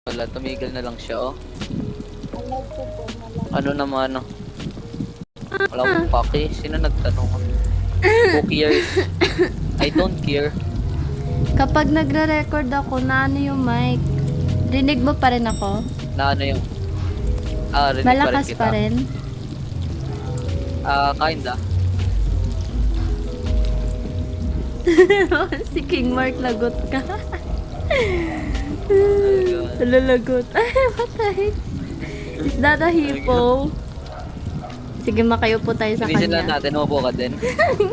Wala, tumigil na lang siya, oh. Alag ko po, malaki. Ano naman, ano? Wala akong paki. Sino nagtanong? Who cares? I don't care. Kapag nagre-record ako, na ano yung mic? Rinig mo pa rin ako? Na ano yung... rinig Malakas pa rin kita. Kinda. Si King Mark, lagot ka. God. Lalagot. Ay, what the heck? Is that a hippo? Sige, makayo po tayo sa Sinisin lang kanya. natin, umupo ka din.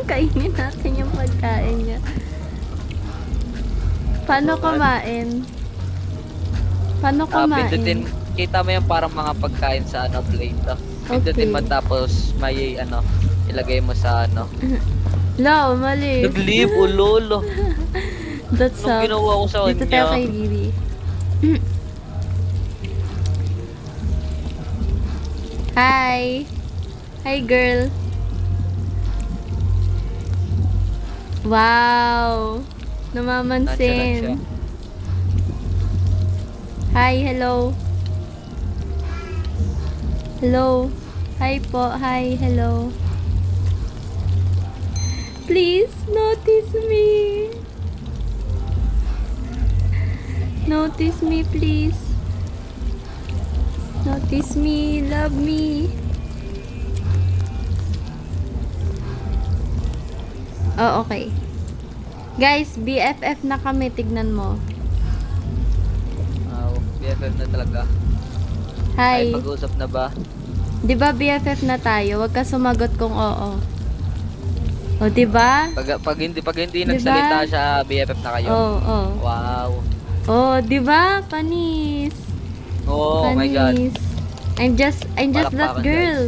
Kainin natin yung pagkain niya. Paano kumain? Paano Pindutin, kumain? kita mo yung parang mga pagkain sa ano, plate. Pindutin Okay. mo tapos may ano, ilagay mo sa ano. No, mali. Nag-leave, ulolo. That's Anong up. ginawa ko sa Dito tayo kanya? kay Lily. Hi. Hi, girl. Wow. Nandiyan lang siya. Namamansin. Hi, hello. Hello. Hi po. Hi, hello. Please notice me. Notice me, please. Notice me, love me. Oh, okay. Guys, BFF na kami, tignan mo. BFF na talaga. Ay, Hi. pag-usap na ba? 'Di ba BFF na tayo? Huwag ka sumagot kung oo. O, 'di ba? Pag hindi Diba? nagsalita siya, BFF na kayo. Oo, oo. Wow. Oh, 'di ba? Panis. Oh my God. Panis. I'm just that Palakpakan, girl.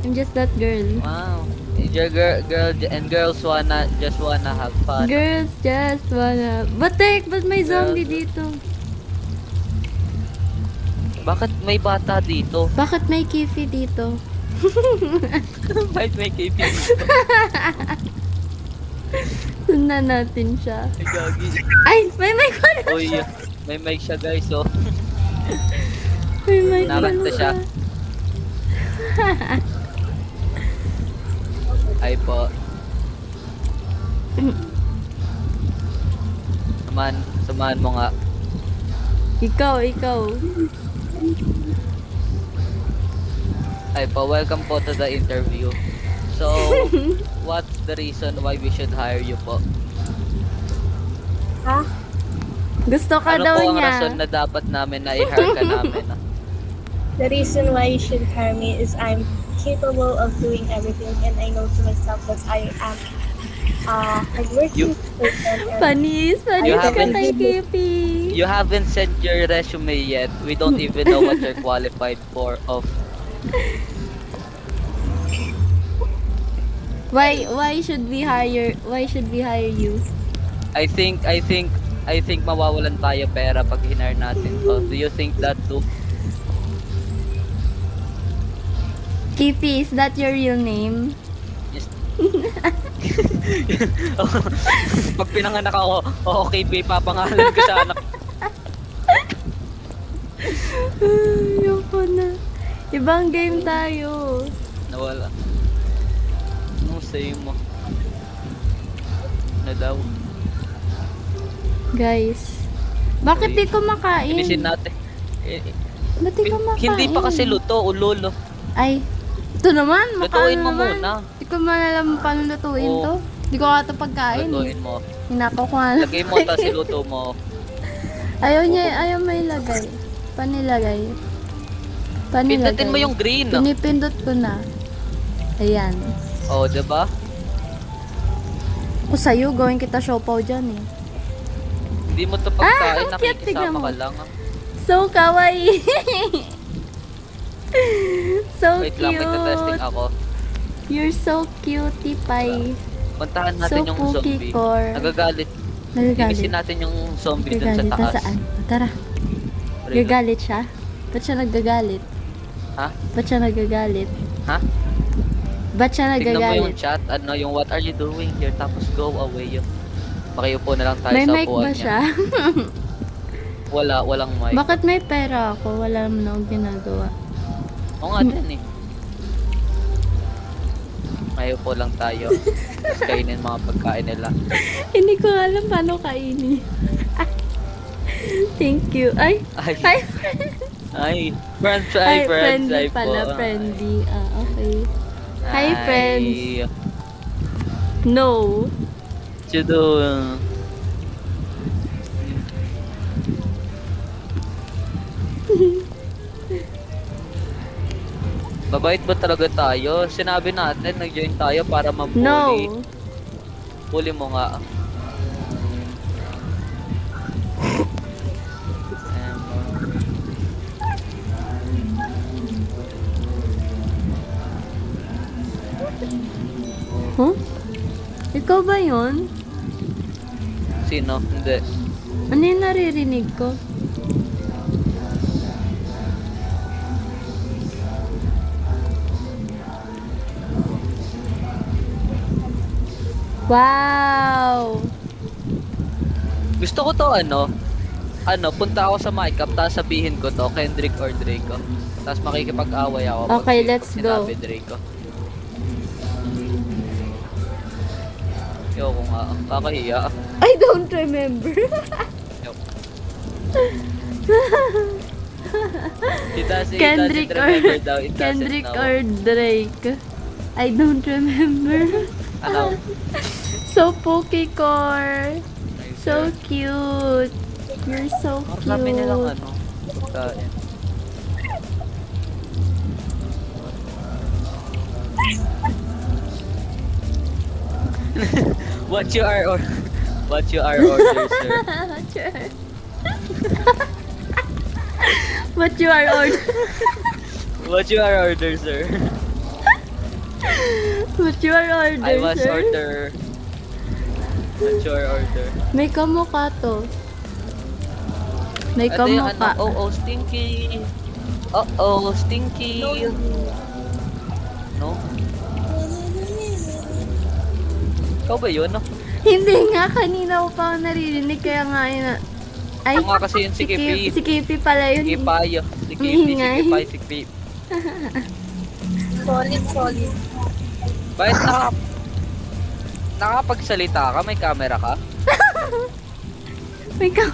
I'm just that girl. Wow. Your girl and girls just wanna have fun. Girls just wanna... But may zombie dito? Bakit may bata dito? Bakit may kifi dito? Bakit may KP? Sundan natin siya. Ay, gagi. Ay, may mic pala Uy, siya. may mic siya guys, oh. May mic pala Nakanta siya. Ay po. Samahan mo nga. Ikaw. Ay po, welcome po to the interview. So, what's the reason why we should hire you po? Ha? Gusto ka Ano daw po ang niya. rason na dapat namin na i-hire ka namin? The reason why you should hire me is I'm capable of doing everything, and I know to myself that I am hardworking person. And Panis You ka haven't- kay kifi. You haven't sent your resume yet. We don't even know what you're qualified for of. Why should we hire you? I think mawawalan tayo pera pag hinire natin to. Do you think that too? Kifi, is that your real name? Yes. Pag pinanganak ako, okay, papangalan ko sa anak. Ayoko na. Ibang game tayo. Nawala. Anong say mo? Na daw. Guys. Bakit di ko makain? Finisin natin. Ba't di ko makain? Hindi pa kasi luto, ulolo. Ay. Ito naman. Lutuin mo naman. muna. Di ko malalam paano lutuin Oo. to. Di ko ata pagkain. Lutuin mo. Hinako ko nga lang. Lagay mo, tapos iluto mo. Ayaw may lagay. Panilagay. Pindutin mo yung green. Pinipindot ko na. Ayan. Oh, diba? Ako sa'yo, gawin kita siopaw dyan eh. Hindi mo to pagkain, ang cute, tignan nakikisama mo. ka lang. So kawaii. So Wait lang, may testing cute. ako. You're so cutie pie. Puntahan natin So yung cookie zombie. core. Nagagalit. Nagagalit. Linisin natin yung zombie dun sa Nagagalit. taas. Nasaan? Tara. Nagagalit siya? Ba't siya nagagalit? Ha? Ba't siya nagagalit? Ha? Ba't siya Tignan mo yung nagagalit? chat, ano yung what are you doing here, tapos go away yun. Makiupo na lang tayo May sa mic upuan ba niya. siya? Walang mic. Bakit may pera ako? Wala naman akong ginagawa. Oo nga din eh. Ayaw po lang tayo. Tapos kainin mga pagkain nila. Hindi ko alam paano kainin. Thank you. Ay, Ay, hi. ay, friends, Ay, ay, friends, friendly ay po. pala, friendly. Ah, okay. Hi, Ay, friends. No. Chudo. Babait ba talaga tayo? Sinabi natin, nag-join tayo para mabully. No. Bully mo nga. Huh? Ikaw ba yun? Sino? Hindi. Ano yung naririnig ko? Wow! Gusto ko to punta ako sa mic up, tapos sabihin ko to, Kendrick or Draco. Tapos makikipag-away ako. pag Okay, let's go. sinabi Draco. Yo, kung nga, kakahiya. I don't remember. Yo. It doesn't Kendrick remember daw, it doesn't Kendrick know. or Drake. I don't remember. Ano? So Pokecore. So cute. You're so Marami nilang cute. pagkain. What you are order, sir? What you are order? What you are order, sir? What you are order, I was sir? order. What you are order? May kamukha to. May Ito yung kamukha. oh, stinky. Oh, stinky. No? Ikaw ba yun? No? Hindi nga, kanina ko pa ako naririnig, kaya nga yun. Ay, Ako nga kasi yun si Kipi. Si Kipi pala yun. Si Payo. Si Kipi, si Ingay. Kipay, si Kipi. Solid. Bakit nakapagsalita ka? May camera ka? May kam...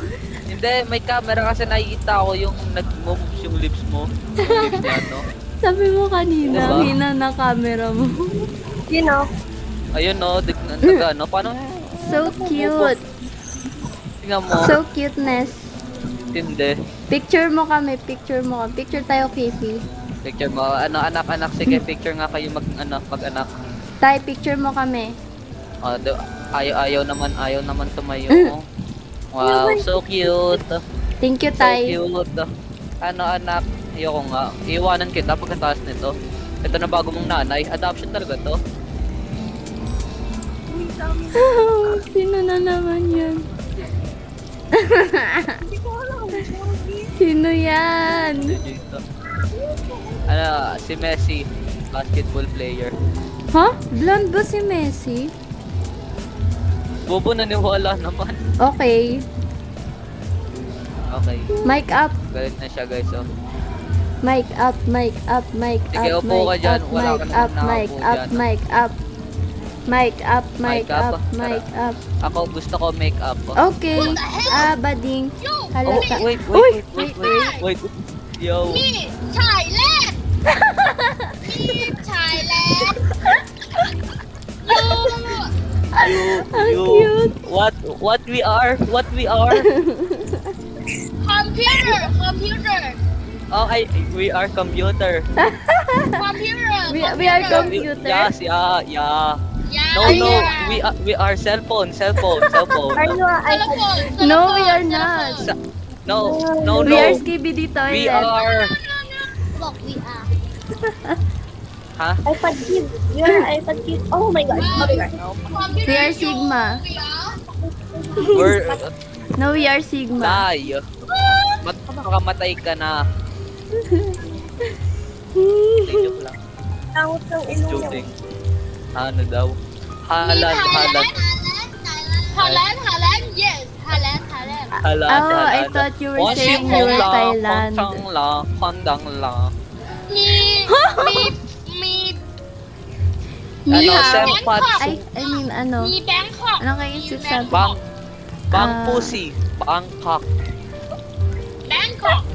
Hindi, may camera kasi nakikita ko yung nag-moves yung lips mo. Yung lips niya, no? Sabi mo kanina, Diba? hina na camera mo. You know, Ayun, no? No? Paano? So cute. Tingnan mo. So cuteness. Hindi. Picture mo kami, picture mo kami. Picture tayo, Kipi. Picture mo. Anak. Sige, picture nga kayo mag-anak. Tay, picture mo kami. Ayaw naman tumayo. Wow, so cute. Thank you, So Tay. cute. Anak, ayoko nga. Iiwanan kita pagkatapos nito. Ito na bago mong nanay. Adoption talaga to. Sino na naman yan? hindi ko alam. Sino yan? Dito. Si Messi, basketball player. Ha? Blonde ba si Messi? Bobo, naniwala naman. Okay. Okay, Mic up. galit na siya guys. Oh. Mic up, mic up, mic up, Sige, upo ka mic dyan. up, Wala ka mic naman up, mic nakaupo up, dyan. mic up. Mic up, mic Mic up, up, mic up. Ako gusto ko make up. Oh. Okay. Bading. Oh, Halata. wait. Yo. Me, Thailand! Me, Thailand! Ang cute. What we are? Computer! Oh, we are computer. Computer! We are computer. Yes, yeah. Yeah, No, yeah. we are cell phone. Are you Telephone, No, we are telephone, not. telephone. No. We are Skibidi We Toilet. are. Look, we are. Huh? iPad Kid. You're iPad Kid. Oh my God. Computer, We are you, Sigma. We are. We're No, we are Sigma. tayo. Makamatay ka na. Joke lang. Tangot ng ilong niya. Joking. Ano daw? Halan. Thailand, yes. Thailand. Hala, Oh, I thought you were saying you were Thailand. Kondang la. Me, Ni Ano, hao. Senpatsu. I mean, ano? me Bangkok. Ano kayo isip sa... Bang Ah. pussy. Bangkok. Bangkok.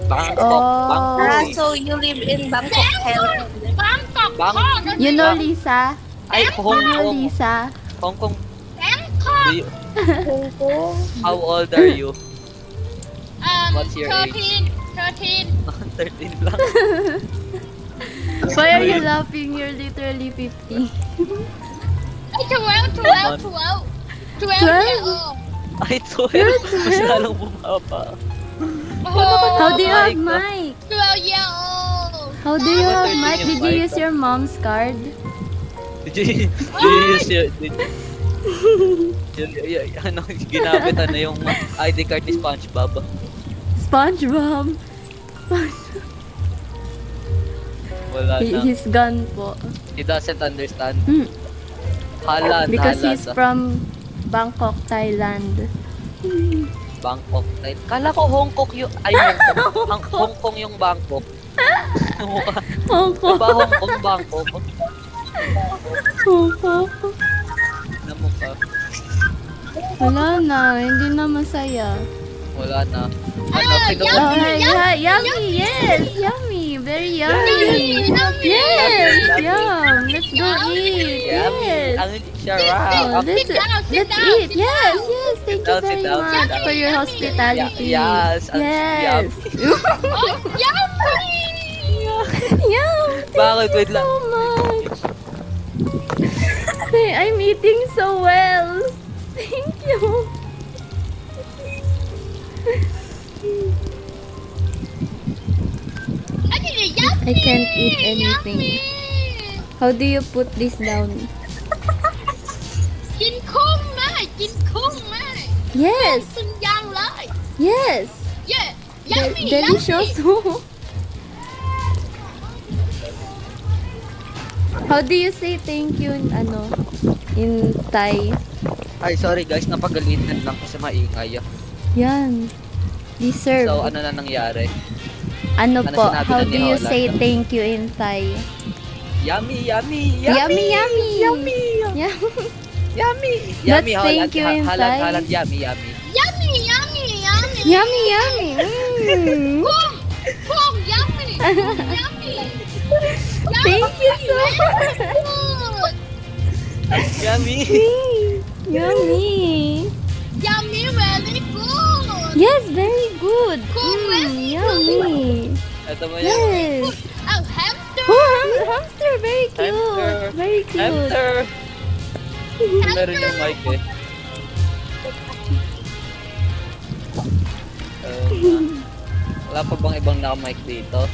Bangkok. Oh. Bang pussy. So you live in Bangkok, Thailand. Bangkok. Bang- Oh, You know Lisa? Ay, Hong You know Kong. Lisa? Hong Kong. Bangkok. Do you- Hong Kong. How old are you? What's your 13. 13. 13 lang. Why are you laughing? You're literally 50. 12 years old. Ay, 12. Mas lalong bumaba. Oh, How do you have Mic. mic? 12 years old. How do you have 13 mic? yung Did you mic. use your mom's card? Did you use your... Ano, ginamit ano yung ID card ni SpongeBob. SpongeBob. Wala na. He's gone po. He doesn't understand. Hmm. Hala, Because hala he's sa from Bangkok, Thailand. Bangkok. Kala ko Hong Kong yung... Ay, Hong Kong yung Bangkok. Mukha. Hong Kong. Diba Hong Kong, Bangkok? Hong Kong. Na mukha. Wala na, hindi na masaya. Wala na. Ano, Ah, pinuha. Oh, hi, yummy, yes, yummy, very yummy. Yes, yum, let's go eat, Yummy. yes. Ang Oh, sarap. let's eat, yes, yes, thank you down, sit very down, sit much down. for your hospitality. Yes, ang Yes. Oh, yummy. Yum, Bakit? Wait so lang. much. Hey, I'm eating so well. Thank you. I can't eat anything. How do you put this down? กินคุ้งไหมกินคุ้งไหม Yes, เป็นยังเลย yes. Yeah, yummy, Delicious. How do you say thank you in ano in Thai? Ay, sorry guys, napagalitan lang kasi maingay. Yan. Deserve. So, ano na nangyari? ano ano po? sinabi How na do ni you Holland? say thank you in Thai? Yummy, yummy, Yummy, yummy. Yummy, Yeah. yummy. That's Yummy, thank you in halat, Thai. halat, yummy, yummy. yummy, yummy, yummy. Yummy, yummy. Mm. Cung, cung, yummy, yummy. Thank you so much. Good. Yummy. Yummy. Yummy, very good. Yes, very good. Very Yummy. Ito mo yan. Yes. Oh, hamster. Oh, hamster, very cute. Hamster. Very cute. Hamster. Meron yung mic eh. Wala pa bang ibang naka-mic dito?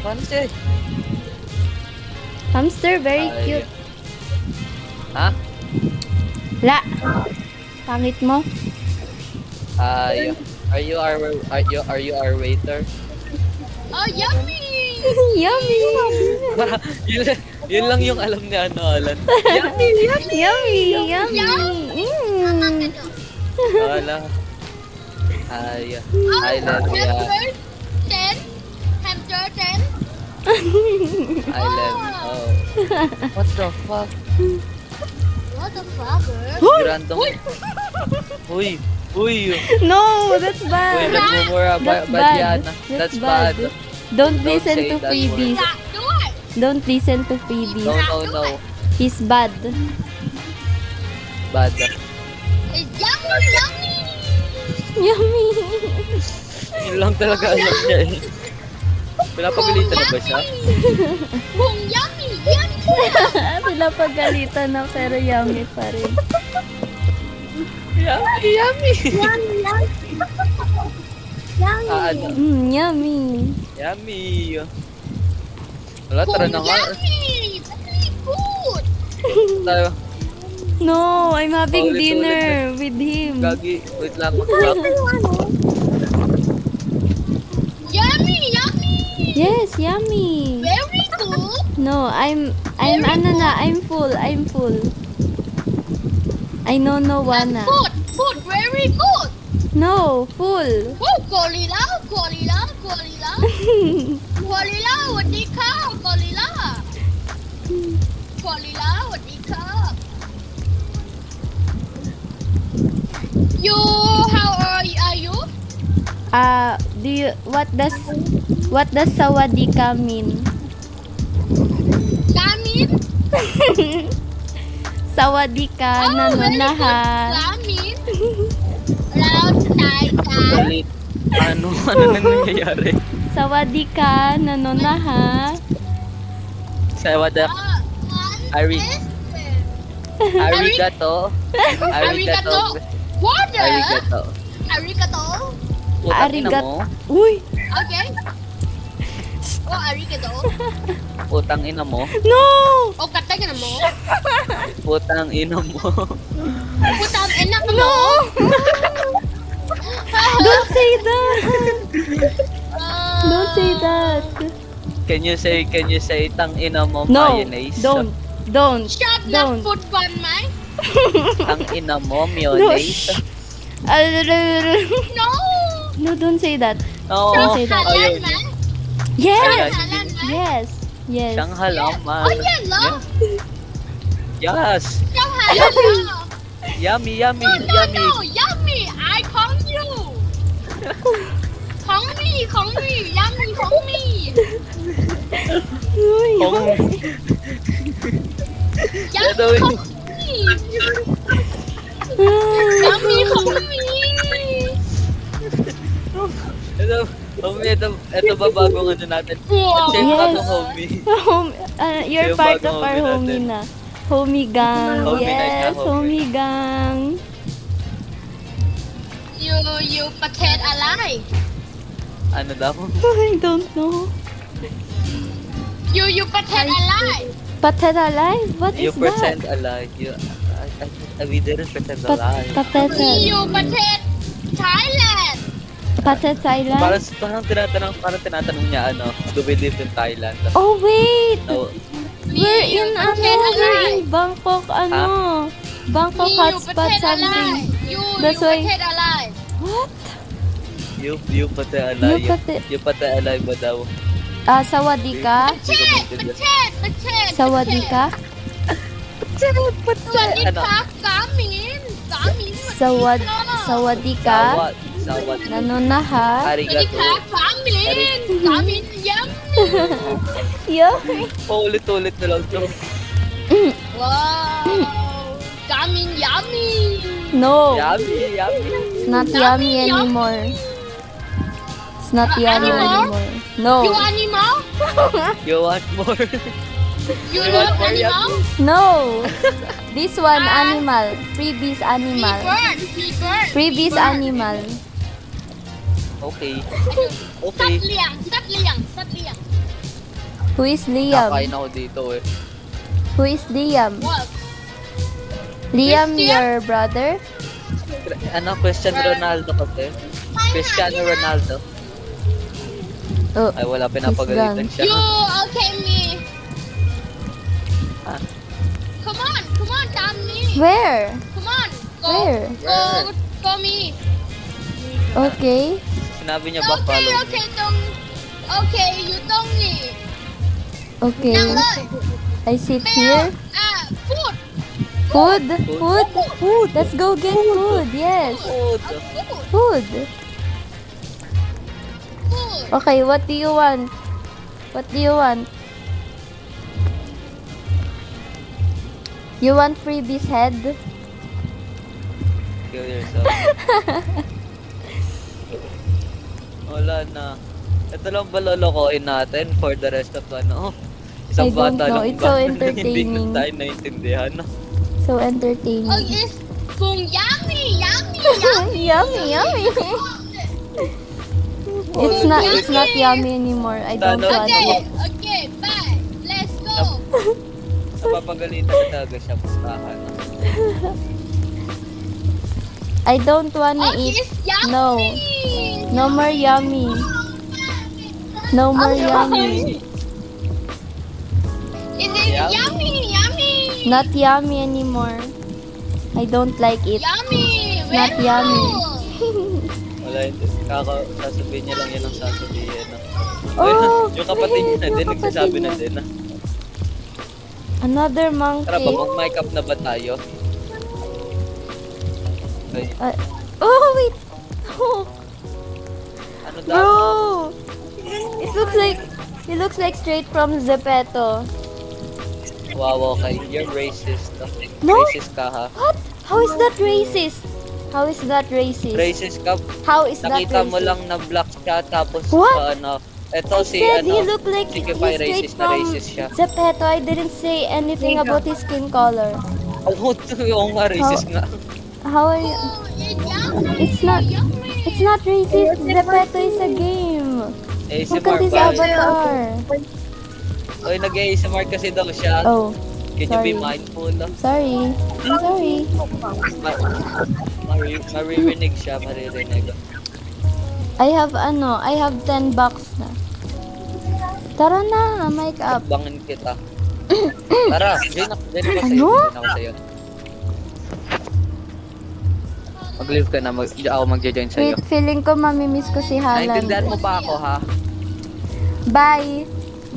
Paano siya? Hamster, very Ay. cute. Ha? La. Pangit mo. Ay, are you our waiter? Oh, yummy. Yummy. yun lang yung alam ni ano, Alan. Yummy. Yummy. Mm. Wala. Ay, I love ya. Hamster 10. I love you. Oh. What the fuck? What the fuck? Random. Uy. Uy. No, that's Uy, bad. nagmumura. That's Bad bad. yan. That's bad. Don't Don't listen say to that freebies. Not do it. Don't listen to freebies. No. He's bad. Bad. It's yummy, yummy. Yummy. Yun lang talaga alam niya eh. Pinapagalitan na ba siya? Kung yummy, yummy. Pinapagalitan na pero yummy pa rin. Yummy, yummy. Yummy, yummy. Yummy. Ano? Yummy. Yummy. Wala, tara na nga. Yummy. Very good. Tayo. No, I'm having Ulit-ulit dinner with him. Gagi. Wait lang. Mag-clap. Yummy, yummy. Yes, yummy. Very good. No, I'm ano na, I'm full. I no wanna. Good, good, very good. No, full. Oh, gorilla, gorilla, gorilla. Gorilla, สวัสดีค่ะ gorilla. Gorilla, สวัสดีค่ะ You, how are you? Do you what does sawadika mean? Gamin? Sawadika Oh, very good. nanonaha. Gamin. Round tayo. Galit. Ano na nangyayari? Sawadika nanonaha. Sawada. Ari. Arigato. Arigato. Water. Arigato. Arigato. Putang ina Arigat- mo. Uy! Okay. Oh, arigato. Putang ina mo. No! Oh, katay na mo. Putang ina mo. Putang ina ka mo. No! Don't say that! Don't say that! Can you say tang ina mo No! mayonnaise? Don't! Shut Don't! the food one, man. Tang ina mo No! mayonnaise. shh. No. No, don't say that. Oo. Don't say that. Halan, man. Yes! Halan, man. Yes! Yes! Siyang halaman. Oh, yeah, love. Yes. Siyang halan. Yummy, yummy, No, no, yummy. no. Yummy. I call you. Call me. Yummy, call me. Uy! Kung Yummy, Ito, call me. Yummy, call me. ito ba bagong ano natin? Wow. Same Yes. bagong homie. You're Yung part bagong of our homie homie na. Homie gang. Homie na siya, Yes, homie. homie gang. You pretend alive. Ano daw? I don't know. You pretend alive. Patet alive? What You is pretend that? alive. We didn't pretend alive. Patet. You pretend Thailand. Patet Thailand? Parang tinatanong niya ano, do we live in Thailand? Oh, wait! No, We're You in pretend alive. Bangkok, Bangkok You hotspot pretend something. alive. You That's why- pretend alive. What? you pretend alive. You pretend- You pretend alive ba daw? Sawadika? Pretend. Sawadika? Swadika, Ano? Gamin. Sawadika? Sawat. Nanonaha? Arigato. Swadika, Gamin, yum. Yeah. Paulit-ulit na lang to. Wow. Gamin, yummy. No. Yummy, yummy. It's not yummy anymore. It's not yummy Animal? anymore. No. You animal? You want more? You You love want more animal? No. This one animal. Freebies animal. Free bird. Freebies animal. Okay. Sat Okay. liang. Who is Liam? Nakain ako dito eh. Who is Liam? What? Liam, Christian? your brother? Ano, Cristiano Ronaldo kasi? Cristiano Ronaldo. Oh, Ay, wala, pinapagalitan siya. You okay me? Ah. Come on, damn me. where? Come on, go, Where? go me. Okay. Sinabi niya ba follow me? Okay, you don't need. Okay. I sit Pero, here. food. Food? Food? Let's go get food. Yes. Food. Food. Food. Okay, what do you want? What do you want? You want freebies head? Kill yourself. Wala na. Ito lang ba lolokohin natin for the rest of ano? I Isang don't bata know. lang It's so ba? Hindi entertaining. na tayo naintindihan. So entertaining. Oh, yes. Kung yummy. Yummy. It's not yummy anymore. I don't Ano? want it. Okay, bye. Let's go. Napapagalitan na talaga siya pustahan. I don't wanna Oh, eat. it's yummy. No. No more yummy. No more yummy. Is it yummy? Not yummy anymore. I don't like it. Yummy. Not Very yummy. good. Wala, hindi. Sasabihin niya lang yan ang sasabihin. No? Oh, Yung kapatid niya ayun, din, yung nagsasabi kapatid na niya. din. Another Tara ba, monkey. mag-mic up na ba tayo? Okay. Oh, wait. Oh, Ano daw? bro. It looks like straight from Zepeto. Wow, okay. You're racist. No? Racist ka, ha? What? How is that racist? How is that racist? Racist ka? How is that Nakita racist? mo lang na black siya, tapos What? ano, eto I si said ano, he looked like si he's Kipay straight racist na from racist siya. Zepeto. I didn't say anything about his skin color. Oo, oo nga, racist nga. How are you? Oh, it's yummy. It's not. It's not racist. Zepeto is a game. Look at ASMR his ba? avatar. Oy, nag-ASMR kasi daw siya. Oh, Can you be sorry. mindful? sorry. I'm sorry. Maririnig siya, maririnig. I have 10 bucks na. Tara na, mic up. Bangin kita. Tara, join ako sa'yo. Ano? Join ako sa'yo. Mag-leave ka na, ako magja-join sa'yo. Wait, feeling ko mamimiss ko si Haaland. Naintindihan mo ba ako, ha? Bye.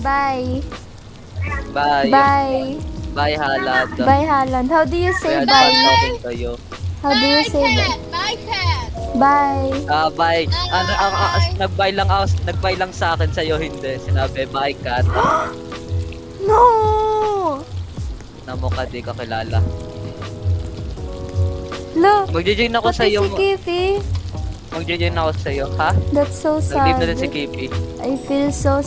Bye. Bye. Bye. Bye, Halad. Bye, Haaland. How do you We say had fun bye? talking to you. How do you say bye? Bye, cat. Bye. Bye. Nag-bye lang sa akin sa'yo, hindi. Sinabi, bye, cat. No! Na mo ka, di ka kilala. Look, Magja-join ako pati sa'yo. si Kiffy. Magja-join ako sa'yo, ha? That's so Nag-leave sad. na din si Kippy. I feel so sad.